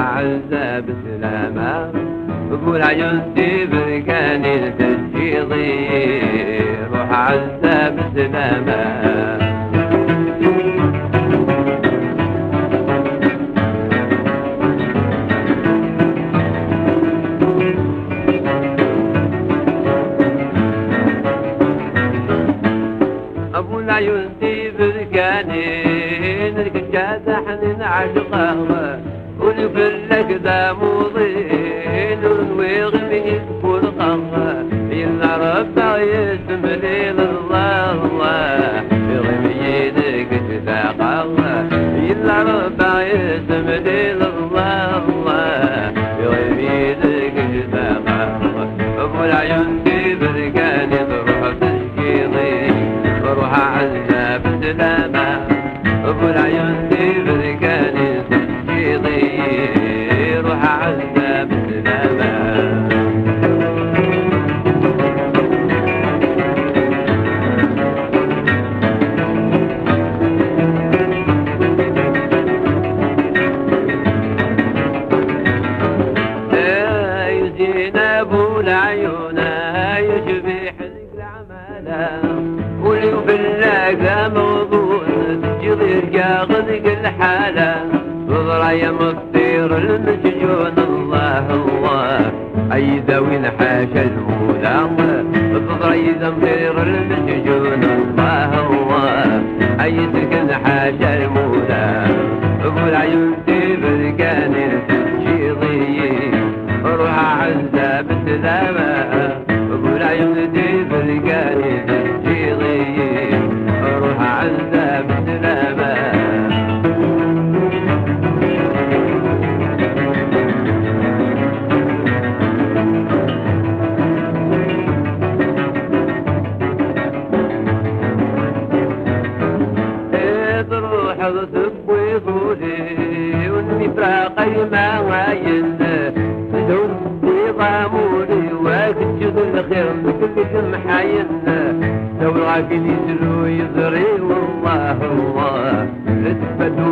عزة بسلامة قول عيونتي بركاني تجيضي روح عزة بسلامة أبو العيون دي بركاني نركب جازح نعشقه ونفلك ذا موضين ونوي غمي فرقه إلا ربع يسم ليل الله الله يغمي يدك تذاقه إلا ربع يسم ليل الله الله يغمي يدك تذاقه أبو العيون دي بركاني تروح تشكيضي روح عزة بسلامة أبو العيون دي بركاني تشكيضي روح عزة بسلامة يزين أبو العيون يشبه حزق العمالة وباللاقى موضوع تجري غذق الحالة وضرع مطير المسجون الله الله أي ذوي حاشا المولى وضرع مطير المسجون الله الله أي سكن حاشا المولى أبو العيون تبركاني تجيضي روح عزة بسلامة أبو العيون تبركاني تجيضي روح عزة بسلامة تروح تصب ويطولي والمفراقي ما وعين دون ضاموري وكتشد الخير بكل محاين لو العاقل يسلو يزري والله الله تفدو